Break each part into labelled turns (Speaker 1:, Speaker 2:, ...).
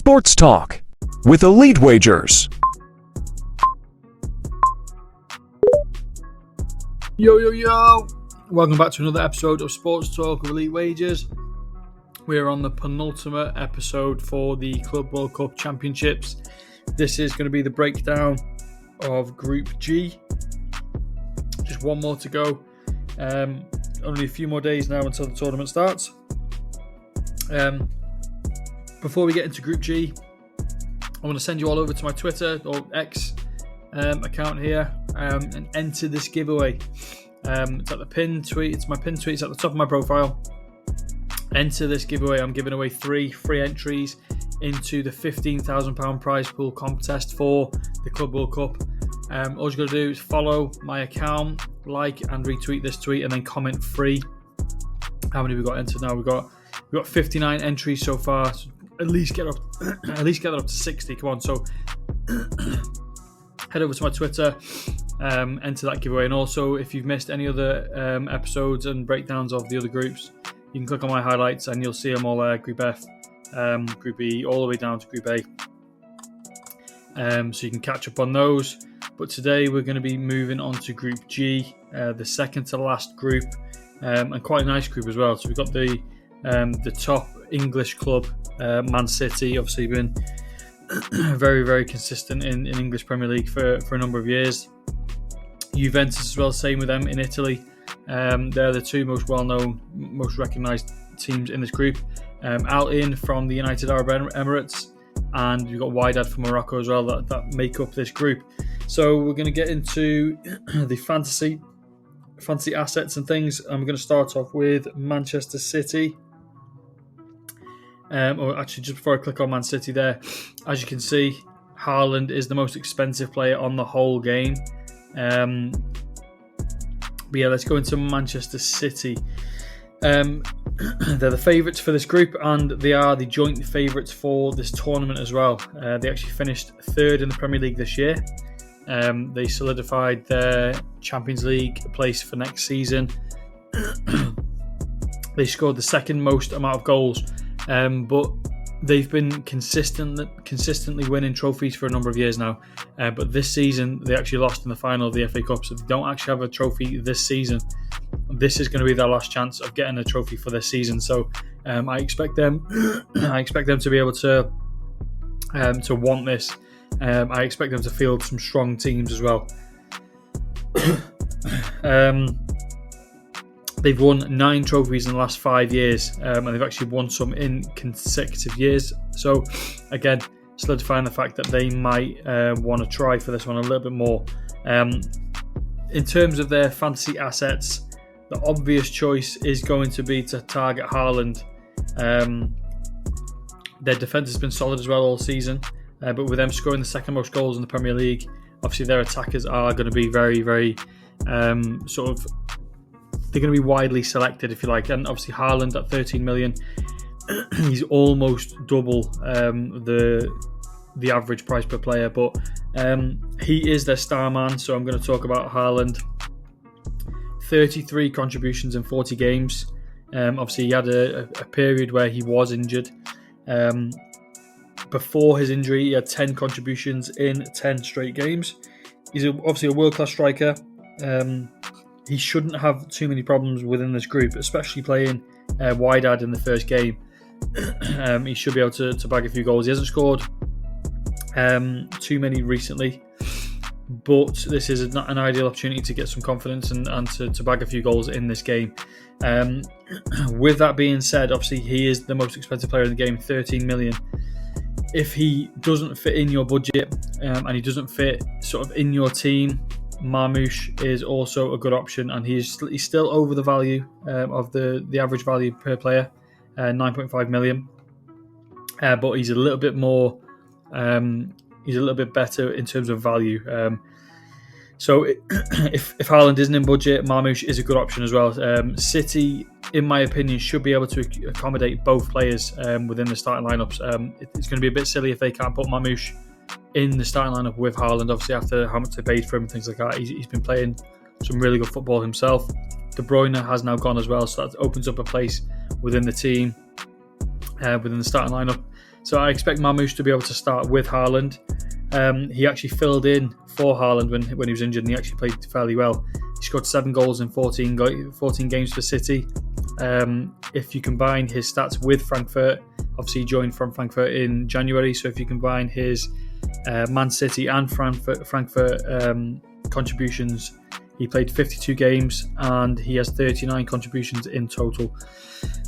Speaker 1: Sports Talk with Elite Wagers.
Speaker 2: Yo. Welcome back to another episode of Sports Talk with Elite Wagers. We're on the penultimate episode for the Club World Cup Championships. This is going to be the breakdown of Group G. Just one more to go. Only a few more days now until the tournament starts. Before we get into Group G, I want to send you all over to my Twitter or X account here and enter this giveaway. It's at the pinned tweet. It's my pinned tweet. It's at the top of my profile. Enter this giveaway. I'm giving away three free entries into the £15,000 prize pool contest for the Club World Cup. All you got to do is follow my account, like and retweet this tweet, and then comment free. How many we got entered now? We've got 59 entries so far. So at least get up to 60. Come on. So head over to my Twitter, enter that giveaway, and also if you've missed any other episodes and breakdowns of the other groups, you can click on my highlights and you'll see them all there. Group F, Group E, all the way down to Group A. So you can catch up on those. But today we're going to be moving on to Group G, the second to last group, and quite a nice group as well. So we've got the top English club, Man City, obviously been very, very consistent in English Premier League for a number of years. Juventus as well, same with them in Italy. They're the two most well-known, most recognised teams in this group. Al In from the United Arab Emirates, and you've got Wydad from Morocco as well that make up this group. So we're going to get into the fantasy assets and things, and we're going to start off with Manchester City. Or actually, just before I click on Man City there, as you can see, Haaland is the most expensive player on the whole game. But yeah, let's go into Manchester City. They're the favourites for this group, and they are the joint favourites for this tournament as well. They actually finished third in the Premier League this year. They solidified their Champions League place for next season. They scored the second most amount of goals, but they've been consistently winning trophies for a number of years now. But this season, they actually lost in the final of the FA Cup, so they don't actually have a trophy this season. This is going to be their last chance of getting a trophy for this season. So I expect them to be able to want this. I expect them to field some strong teams as well. They've won 9 trophies in the last 5 years, and they've actually won some in consecutive years. So, again, solidifying the fact that they might want to try for this one a little bit more. In terms of their fantasy assets, the obvious choice is going to be to target Haaland. Their defence has been solid as well all season, but with them scoring the second most goals in the Premier League, obviously their attackers are going to be very, very they're going to be widely selected, if you like. And obviously Haaland at 13 million, he's almost double the average price per player. But he is their star man, so I'm going to talk about Haaland. 33 contributions in 40 games. Obviously, he had a period where he was injured. Before his injury, he had 10 contributions in 10 straight games. He's obviously a world-class striker. He shouldn't have too many problems within this group, especially playing Wydad in the first game. He should be able to bag a few goals. He hasn't scored too many recently, but this is an ideal opportunity to get some confidence and to bag a few goals in this game. With that being said, obviously he is the most expensive player in the game, 13 million. If he doesn't fit in your budget and he doesn't fit sort of in your team, Marmoush is also a good option, and he's still over the value of the average value per player, 9.5 million. But he's a little bit more, he's a little bit better in terms of value. So if Haaland isn't in budget, Marmoush is a good option as well. City, in my opinion, should be able to accommodate both players within the starting lineups. It's going to be a bit silly if they can't put Marmoush in the starting lineup with Haaland, obviously after how much they paid for him and things like that. He's been playing some really good football himself. De Bruyne has now gone as well, so that opens up a place within the team, within the starting lineup. So I expect Marmoush to be able to start with Haaland. He actually filled in for Haaland when he was injured, and he actually played fairly well. He scored 7 goals in 14 games for City. If you combine his stats with Frankfurt, obviously he joined from Frankfurt in January, so if you combine his Man City and Frankfurt contributions, he played 52 games and he has 39 contributions in total.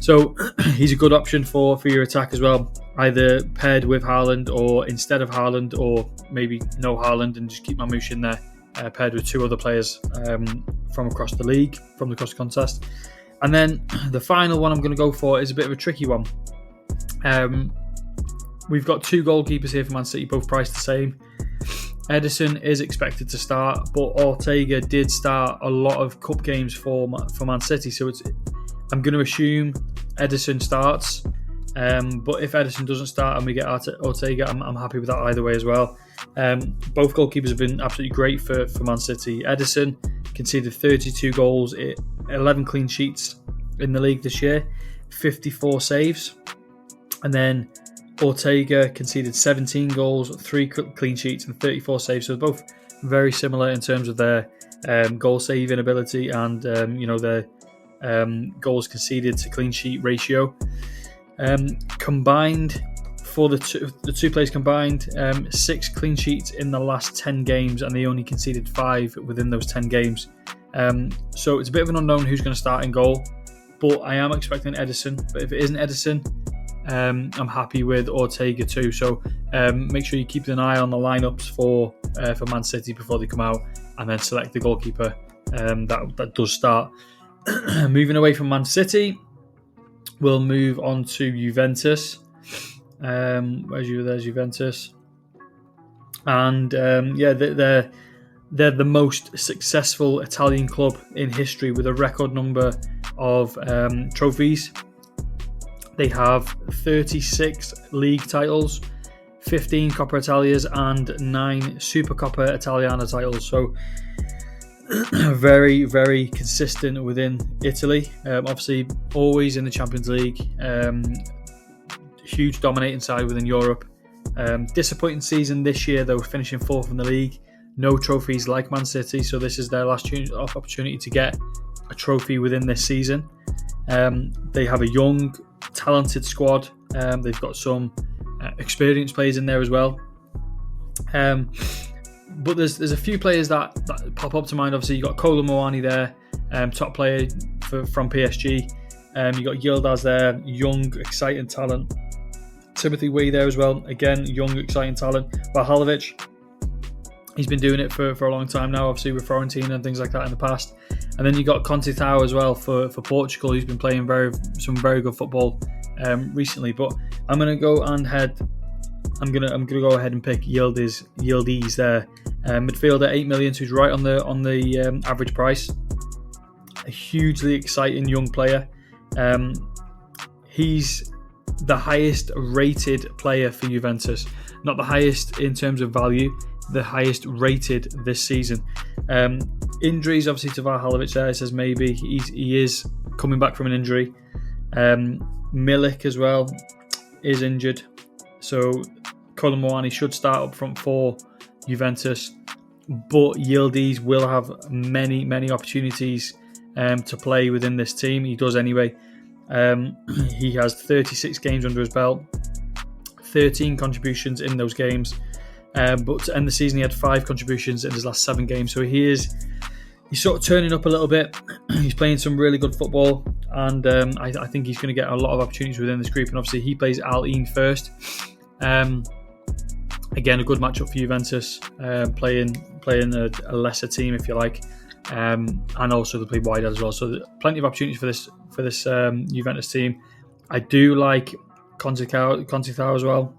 Speaker 2: So he's a good option for your attack as well, either paired with Haaland or instead of Haaland, or maybe no Haaland and just keep Marmoush in there, paired with 2 other players from across the league, from the cross contest. And then the final one I'm going to go for is a bit of a tricky one. We've got 2 goalkeepers here for Man City, both priced the same. Ederson is expected to start, but Ortega did start a lot of cup games for Man City, so I'm going to assume Ederson starts. But if Ederson doesn't start and we get Ortega, I'm happy with that either way as well. Both goalkeepers have been absolutely great for Man City. Ederson conceded 32 goals, 11 clean sheets in the league this year, 54 saves. And then Ortega conceded 17 goals, 3 clean sheets and 34 saves. So both very similar in terms of their goal saving ability and their goals conceded to clean sheet ratio. Combined for the two players combined, 6 clean sheets in the last 10 games, and they only conceded 5 within those 10 games. So it's a bit of an unknown who's going to start in goal, but I am expecting Ederson. But if it isn't Ederson, I'm happy with Ortega too. So make sure you keep an eye on the lineups for Man City before they come out, and then select the goalkeeper that does start. Moving away from Man City, we'll move on to Juventus. There's Juventus, and they're the most successful Italian club in history with a record number of trophies. They have 36 league titles, 15 Coppa Italias and 9 Supercoppa Italiana titles. So very, very consistent within Italy. Obviously, always in the Champions League. Huge dominating side within Europe. Disappointing season this year, though, finishing 4th in the league. No trophies like Man City, so this is their last opportunity to get a trophy within this season. They have a young, talented squad. They've got some experienced players in there as well. But there's a few players that pop up to mind. Obviously, you've got Kolo Muani there, top player from PSG. You've got Yildiz there, young, exciting talent. Timothy Weah there as well, again, young, exciting talent. Vlahovic, he's been doing it for a long time now, obviously with Fiorentina and things like that in the past. And then you got Conceição as well for Portugal, who's been playing some very good football recently. But I'm gonna go ahead and pick Yildiz there, midfielder, 8 million, so he's right on the average price. A hugely exciting young player. He's the highest rated player for Juventus, not the highest in terms of value, the highest rated this season. Injuries obviously to Vlahovic there, it says maybe he is coming back from an injury. Milik as well is injured, so Kolo Muani should start up front for Juventus, but Yildiz will have many opportunities to play within this team. He does anyway. He has 36 games under his belt, 13 contributions in those games, but to end the season he had 5 contributions in his last 7 games. So he's sort of turning up a little bit. He's playing some really good football, and I think he's going to get a lot of opportunities within this group. And obviously he plays Al Ain first. Again, a good matchup for Juventus, playing a lesser team, if you like, and also they play wide as well. So plenty of opportunities for this Juventus team. I do like Conceição as well.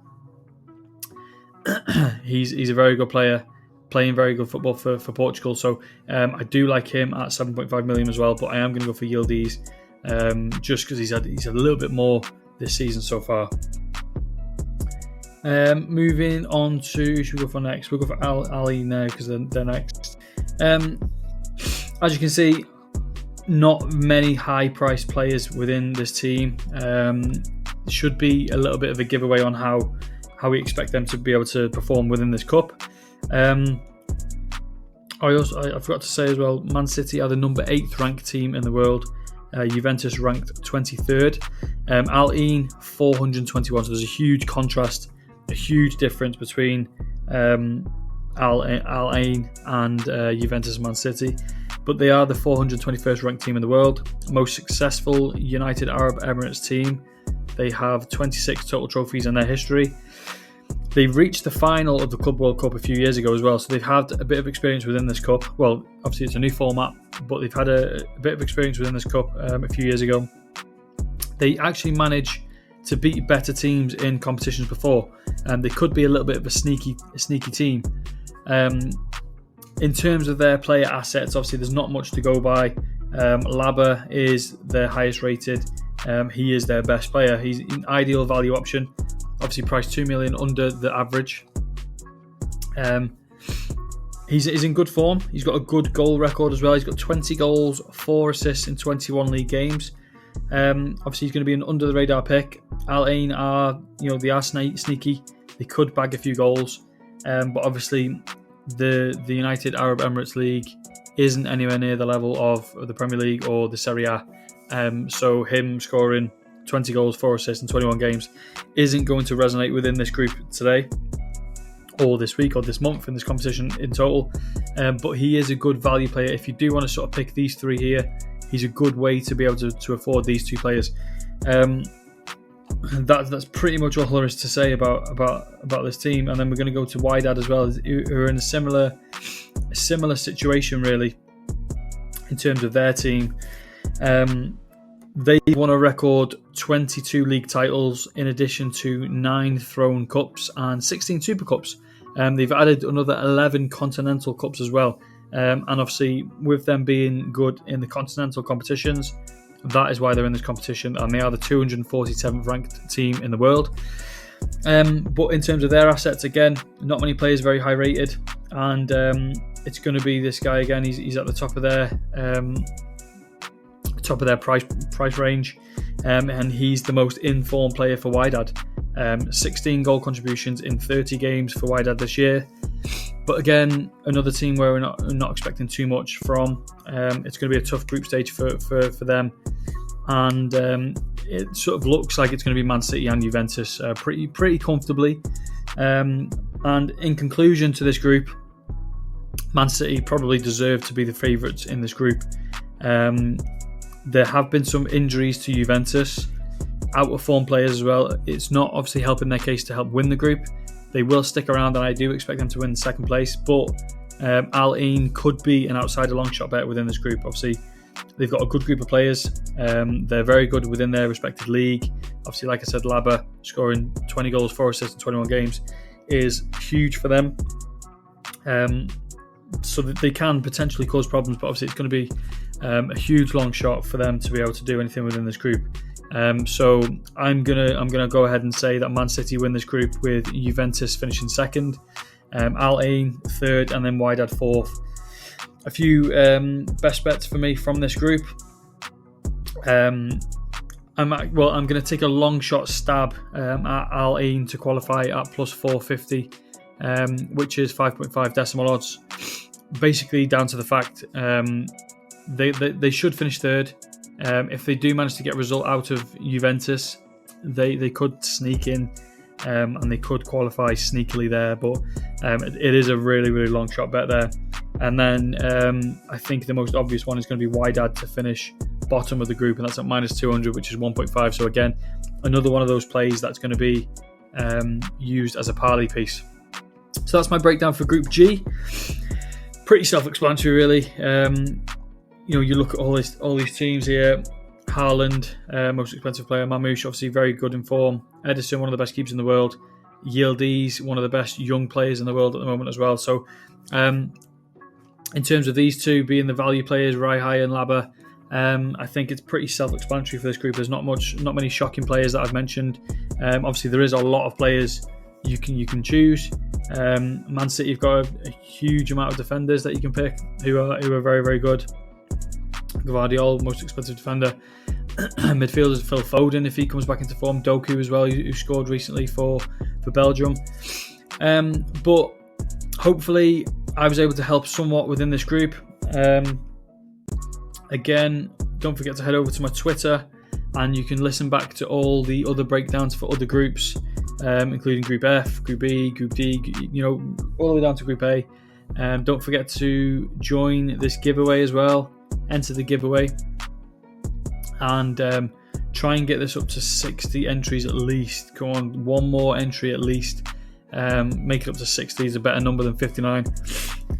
Speaker 2: He's a very good player, playing very good football for Portugal. So I do like him at 7.5 million as well. But I am going to go for Yildiz, just because he's had a little bit more this season so far. Moving on to, should we go for next? We'll go for Ali now because they're next. As you can see, not many high-priced players within this team. should be a little bit of a giveaway on how we expect them to be able to perform within this cup. I forgot to say as well, Man City are the number 8th ranked team in the world. Juventus ranked 23rd. Al Ain 421. So there's a huge contrast, a huge difference between Al Ain and Juventus and Man City. But they are the 421st ranked team in the world. Most successful United Arab Emirates team. They have 26 total trophies in their history. They reached the final of the Club World Cup a few years ago as well, so they've had a bit of experience within this cup. Well, obviously it's a new format, but they've had a bit of experience within this cup a few years ago. They actually managed to beat better teams in competitions before, and they could be a little bit of a sneaky team. In terms of their player assets, obviously there's not much to go by. Laba is their highest rated. He is their best player. He's an ideal value option. Obviously priced 2 million under the average. He's in good form. He's got a good goal record as well. He's got 20 goals, 4 assists in 21 league games. Obviously he's going to be an under the radar pick. Al Ain are, they are sneaky. They could bag a few goals, but obviously the United Arab Emirates League isn't anywhere near the level of the Premier League or the Serie A. So him scoring 20 goals, 4 assists in 21 games isn't going to resonate within this group today or this week or this month in this competition in total. But he is a good value player. If you do want to sort of pick these 3 here, he's a good way to be able to afford these 2 players. That's pretty much all there is to say about this team. And then we're going to go to Wydad as well, who are in a similar situation really in terms of their team. They won a record 22 league titles in addition to 9 Throne Cups and 16 Super Cups. They've added another 11 Continental Cups as well. And obviously with them being good in the Continental competitions, that is why they're in this competition, and they are the 247th ranked team in the world. But in terms of their assets, again, not many players very high rated, and it's going to be this guy again. He's at the top of their price range, and he's the most informed player for Wydad. 16 goal contributions in 30 games for Wydad this year. But again, another team where we're not expecting too much from. It's going to be a tough group stage for them, and it sort of looks like it's going to be Man City and Juventus pretty comfortably. And in conclusion to this group, Man City probably deserve to be the favourites in this group. There have been some injuries to Juventus, out of form players as well. It's not obviously helping their case to help win the group. They will stick around, and I do expect them to win second place. But Al Ain could be an outsider long shot bet within this group. Obviously, they've got a good group of players. They're very good within their respective league. Obviously, like I said, Laba scoring 20 goals, 4 assists in 21 games is huge for them. So that they can potentially cause problems, but obviously it's going to be a huge long shot for them to be able to do anything within this group. So I'm gonna go ahead and say that Man City win this group with Juventus finishing second, Al Ain third, and then Wydad fourth. A few best bets for me from this group. I'm going to take a long shot stab at Al Ain to qualify at plus 450, which is 5.5 decimal odds. Basically down to the fact they should finish third. If they do manage to get a result out of Juventus, they could sneak in and they could qualify sneakily there. But it is a really, really long shot bet there. And then I think the most obvious one is going to be Wydad to finish bottom of the group, and that's at minus 200, which is 1.5. So again, another one of those plays that's going to be used as a parlay piece. So that's my breakdown for Group G. Pretty self-explanatory, really. You look at all these teams here. Haaland, most expensive player. Mamouche, obviously very good in form. Edison, one of the best keepers in the world. Yildiz, one of the best young players in the world at the moment as well. So in terms of these two being the value players, Raihai and Laba, I think it's pretty self-explanatory for this group. There's not many shocking players that I've mentioned. Obviously, there is a lot of players you can choose. Man City have got a huge amount of defenders that you can pick who are very, very good. Gvardiol, most expensive defender. midfielders, Phil Foden, if he comes back into form, Doku as well, who scored recently for Belgium. But hopefully I was able to help somewhat within this group. Again, don't forget to head over to my Twitter, and you can listen back to all the other breakdowns for other groups, including Group F, Group E, Group D, all the way down to Group A. Don't forget to join this giveaway as well. Enter the giveaway, and try and get this up to 60 entries at least. Go on, one more entry at least. Make it up to 60 is a better number than 59.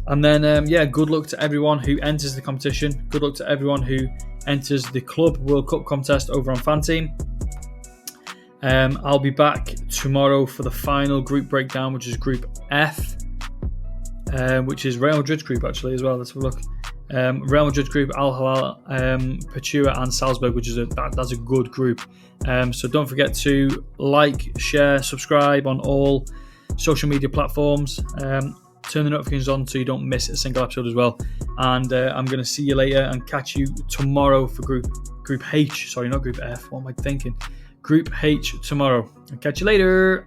Speaker 2: And then, good luck to everyone who enters the competition. Good luck to everyone who enters the Club World Cup contest over on FanTeam. I'll be back tomorrow for the final group breakdown, which is Group F, which is Real Madrid's group actually as well. Let's have a look. Real Madrid's group, Al Hilal, Pachua and Salzburg, which is that's a good group. So don't forget to like, share, subscribe on all social media platforms. Turn the notifications on so you don't miss a single episode as well. And I'm going to see you later and catch you tomorrow for Group H. Sorry, not Group F. What am I thinking? Group H tomorrow. I'll catch you later.